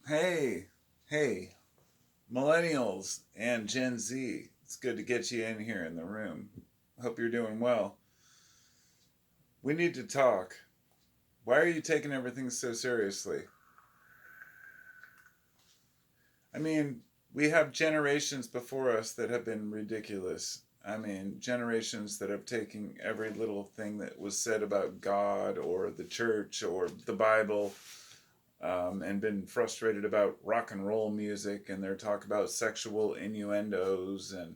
Hey, hey, millennials and Gen Z. It's good to get you in here in the room. Hope you're doing well. We need to talk. Why are you taking everything so seriously? I mean, we have generations before us that have been ridiculous. I mean, generations that have taken every little thing that was said about God or the church or the Bible and been frustrated about rock and roll music and their talk about sexual innuendos. And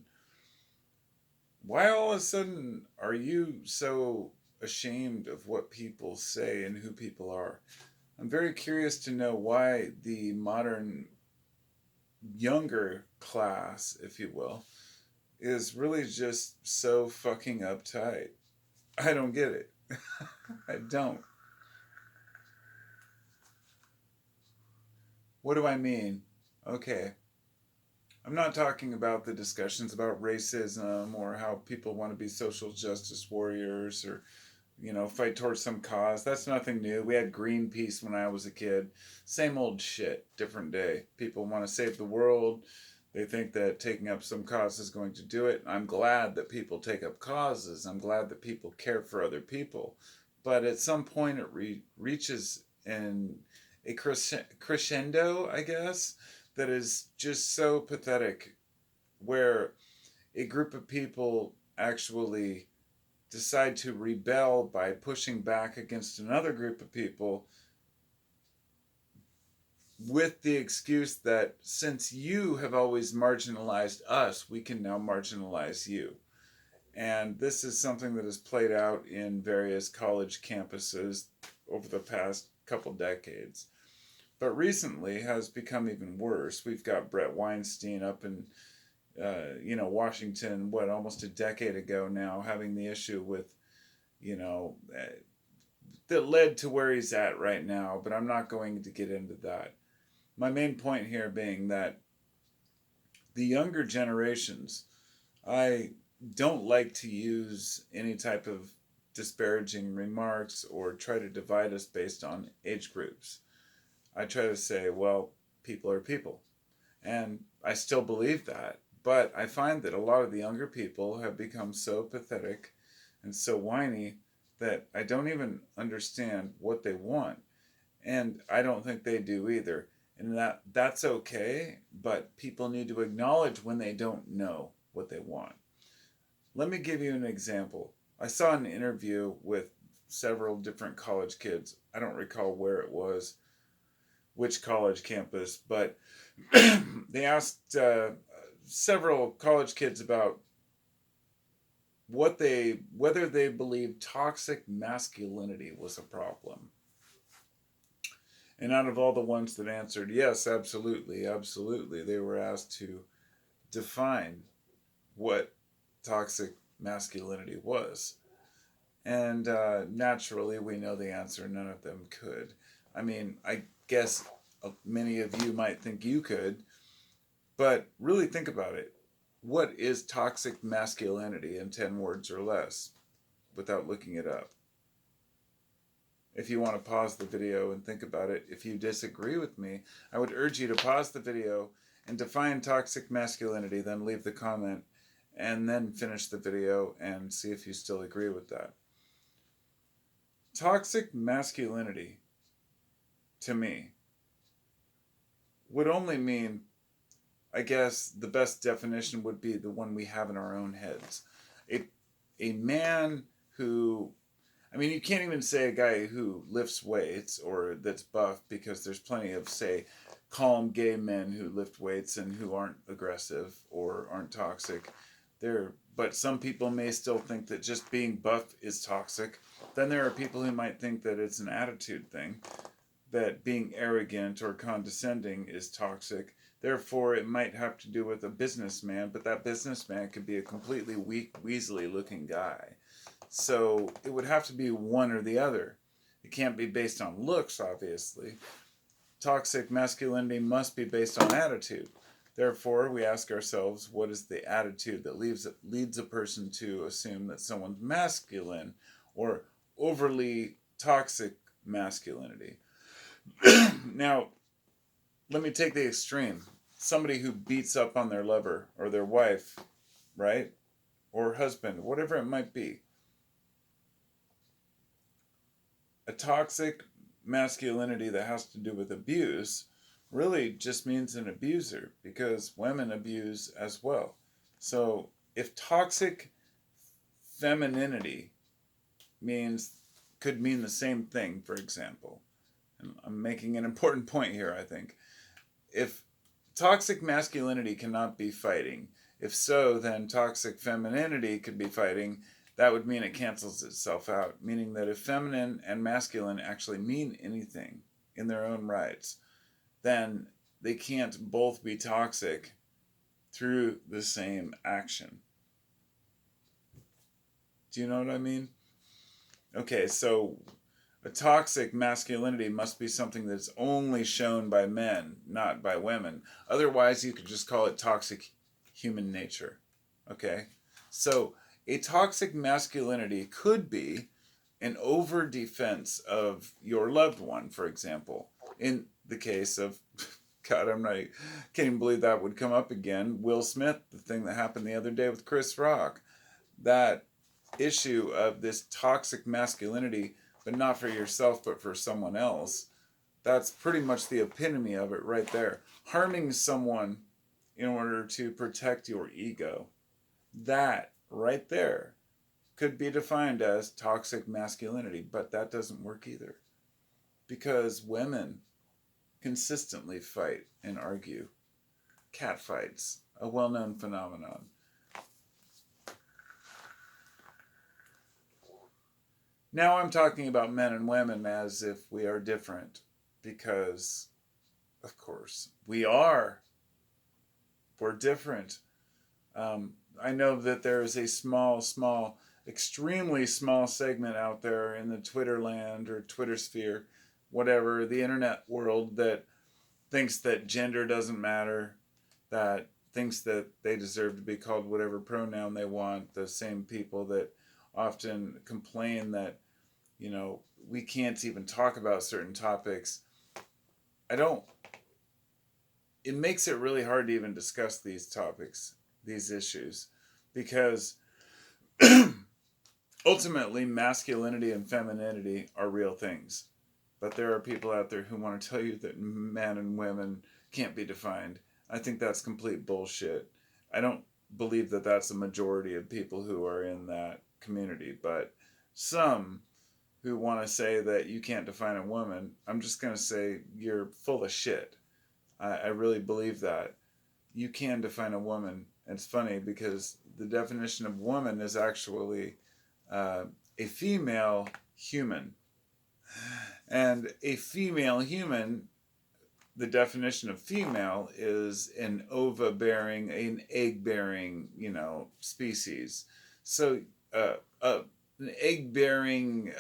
why all of a sudden are you so ashamed of what people say and who people are? I'm very curious to know why the modern younger class, if you will, is really just so fucking uptight. I don't get it. I don't. What do I mean? Okay, I'm not talking about the discussions about racism or how people want to be social justice warriors or, fight towards some cause. That's nothing new. We had Greenpeace when I was a kid. Same old shit, different day. People want to save the world. They think that taking up some cause is going to do it. I'm glad that people take up causes. I'm glad that people care for other people. But at some point, it reaches in a crescendo, I guess, that is just so pathetic, where a group of people actually decide to rebel by pushing back against another group of people with the excuse that since you have always marginalized us, we can now marginalize you. And this is something that has played out in various college campuses over the past couple decades, but recently has become even worse. We've got Brett Weinstein up in Washington, what, almost a decade ago now, having the issue with, you know, uh, that led to where he's at right now, but I'm not going to get into that. My main point here being that the younger generations, I don't like to use any type of disparaging remarks or try to divide us based on age groups. I try to say, well, people are people. And I still believe that. But I find that a lot of the younger people have become so pathetic and so whiny that I don't even understand what they want. And I don't think they do either. And that's okay, but people need to acknowledge when they don't know what they want. Let me give you an example. I saw an interview with several different college kids. I don't recall where it was, which college campus, but they asked several college kids about whether they believed toxic masculinity was a problem. And out of all the ones that answered yes, absolutely, absolutely, they were asked to define what toxic masculinity was. And naturally, we know the answer. None of them could. I mean, I guess many of you might think you could, but really think about it. What is toxic masculinity in 10 words or less without looking it up? If you want to pause the video and think about it, if you disagree with me, I would urge you to pause the video and define toxic masculinity, then leave the comment, and then finish the video and see if you still agree with that. Toxic masculinity, to me, would only mean, I guess the best definition would be the one we have in our own heads. A, a man who, I mean, you can't even say a guy who lifts weights or that's buff, because there's plenty of, say, calm gay men who lift weights and who aren't aggressive or aren't toxic. But some people may still think that just being buff is toxic. Then there are people who might think that it's an attitude thing, that being arrogant or condescending is toxic. Therefore, it might have to do with a businessman, but that businessman could be a completely weak, weaselly looking guy. So it would have to be one or the other. It can't be based on looks, obviously. Toxic masculinity must be based on attitude. Therefore, we ask ourselves, what is the attitude that leads a person to assume that someone's masculine or overly toxic masculinity? Now, let me take the extreme. Somebody who beats up on their lover or their wife, right? Or husband, whatever it might be. A toxic masculinity that has to do with abuse really just means an abuser, because women abuse as well. So if toxic femininity means could mean the same thing, for example, and I'm making an important point here, I think. If toxic masculinity cannot be fighting, if so, then toxic femininity could be fighting. That would mean it cancels itself out, meaning that if feminine and masculine actually mean anything in their own rights, then they can't both be toxic through the same action. Do you know what I mean? Okay, so a toxic masculinity must be something that's only shown by men, not by women. Otherwise, you could just call it toxic human nature. Okay? So, a toxic masculinity could be an over defense of your loved one, for example. In the case of, God, can't even believe that would come up again. Will Smith, the thing that happened the other day with Chris Rock. That issue of this toxic masculinity, but not for yourself, but for someone else. That's pretty much the epitome of it right there. Harming someone in order to protect your ego. That right there could be defined as toxic masculinity, but that doesn't work either. Because women consistently fight and argue. Cat fights, a well-known phenomenon. Now I'm talking about men and women as if we are different, because, of course, we are. We're different. I know that there is a small, extremely small segment out there in the Twitter land or Twitter sphere, whatever, the internet world, that thinks that gender doesn't matter, that thinks that they deserve to be called whatever pronoun they want, the same people that often complain that, you know, we can't even talk about certain topics. It makes it really hard to even discuss these topics, these issues, because ultimately masculinity and femininity are real things. But there are people out there who want to tell you that men and women can't be defined. I think that's complete bullshit. I don't believe that that's a majority of people who are in that community, but some who want to say that you can't define a woman, I'm just going to say you're full of shit. I really believe that. You can define a woman. It's funny because the definition of woman is actually a female human. And a female human, the definition of female is an ova-bearing, an egg-bearing, species. So an egg-bearing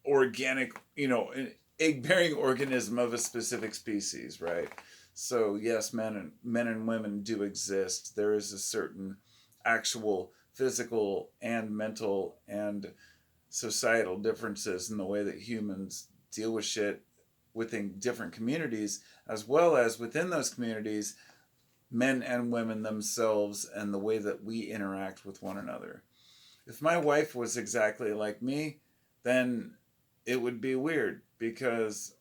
organic, an egg-bearing organism of a specific species, right? So yes, men and women do exist. There is a certain actual physical and mental and societal differences in the way that humans deal with shit within different communities, as well as within those communities, men and women themselves and the way that we interact with one another. If my wife was exactly like me, then it would be weird, because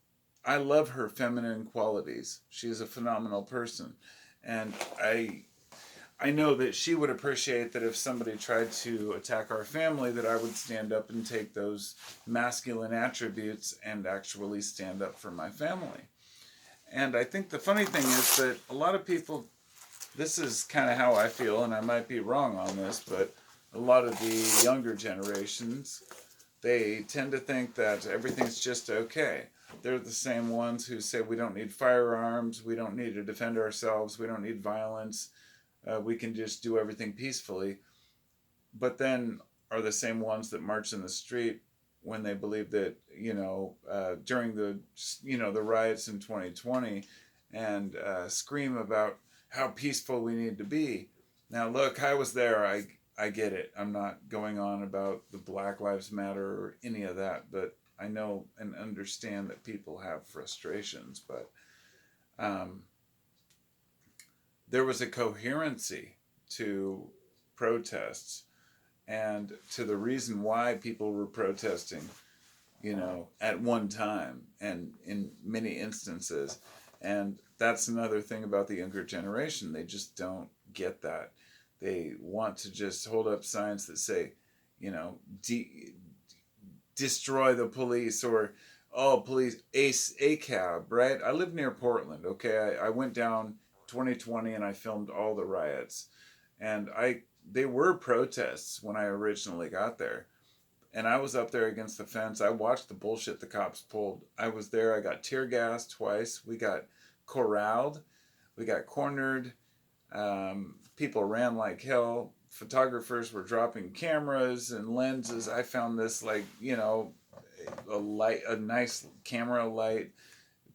I love her feminine qualities. She is a phenomenal person. And I know that she would appreciate that if somebody tried to attack our family, that I would stand up and take those masculine attributes and actually stand up for my family. And I think the funny thing is that a lot of people, this is kind of how I feel, and I might be wrong on this, but a lot of the younger generations, they tend to think that everything's just okay. They're the same ones who say we don't need firearms, we don't need to defend ourselves, we don't need violence, we can just do everything peacefully. But then are the same ones that march in the street when they believe that, during the riots in 2020, and scream about how peaceful we need to be. Now look, I was there, I get it. I'm not going on about the Black Lives Matter or any of that, but I know and understand that people have frustrations. But um, there was a coherency to protests and to the reason why people were protesting, at one time and in many instances. And that's another thing about the younger generation. They just don't get that. They want to just hold up signs that say, you know, destroy the police, or oh, police, a cab, right? I live near Portland. Okay, I went down 2020 and I filmed all the riots, and they were protests when I originally got there, and I was up there against the fence. I watched the bullshit the cops pulled. I was there. I got tear gassed twice. We got corralled. We got cornered. People ran like hell. Photographers were dropping cameras and lenses. I found this, like, a nice camera light.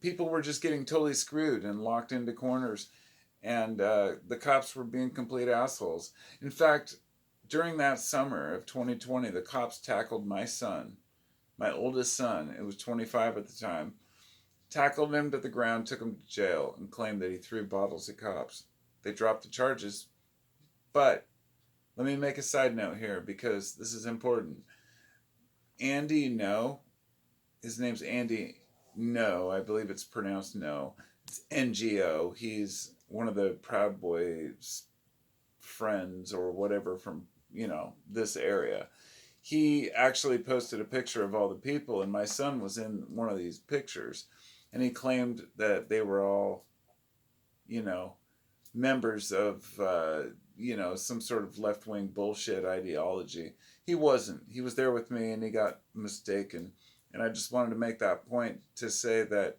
People were just getting totally screwed and locked into corners, and the cops were being complete assholes. In fact, during that summer of 2020, the cops tackled my son, my oldest son. It was 25 at the time. Tackled him to the ground, took him to jail, and claimed that he threw bottles at cops. They dropped the charges, but let me make a side note here because this is important. Andy No, his name's Andy No, I believe it's pronounced No. It's NGO. He's one of the Proud Boys friends or whatever from, this area. He actually posted a picture of all the people, and my son was in one of these pictures, and he claimed that they were all, members of, some sort of left-wing bullshit ideology. He wasn't. He was there with me, and he got mistaken. And I just wanted to make that point to say that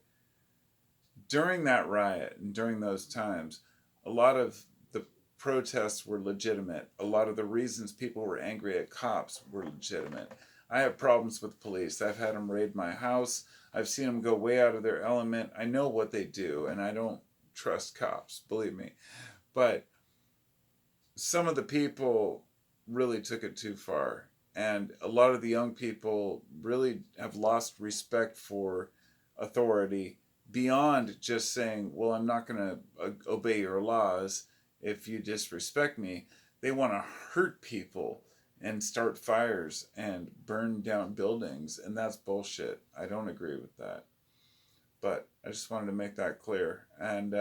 during that riot and during those times, a lot of the protests were legitimate. A lot of the reasons people were angry at cops were legitimate. I have problems with police. I've had them raid my house. I've seen them go way out of their element. I know what they do, and I don't trust cops, believe me. But some of the people really took it too far. And a lot of the young people really have lost respect for authority beyond just saying, well, I'm not going to obey your laws if you disrespect me. They want to hurt people and start fires and burn down buildings. And that's bullshit. I don't agree with that. But I just wanted to make that clear. And,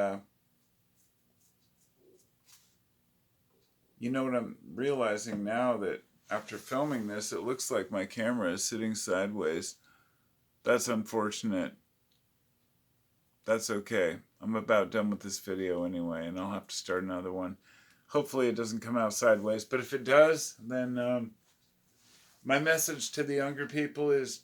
you know what I'm realizing now, that after filming this, it looks like my camera is sitting sideways. That's unfortunate. That's okay. I'm about done with this video anyway, and I'll have to start another one. Hopefully it doesn't come out sideways, but if it does, then my message to the younger people is,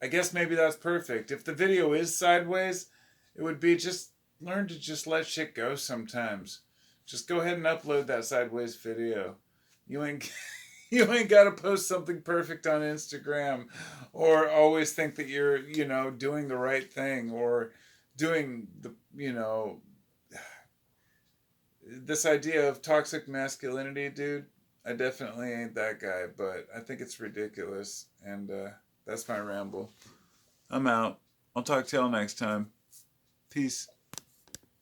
I guess maybe that's perfect. If the video is sideways, it would be just learn to just let shit go sometimes. Just go ahead and upload that sideways video. You ain't got to post something perfect on Instagram, or always think that you're, doing the right thing, or doing the, this idea of toxic masculinity, dude. I definitely ain't that guy, but I think it's ridiculous, and that's my ramble. I'm out. I'll talk to y'all next time. Peace.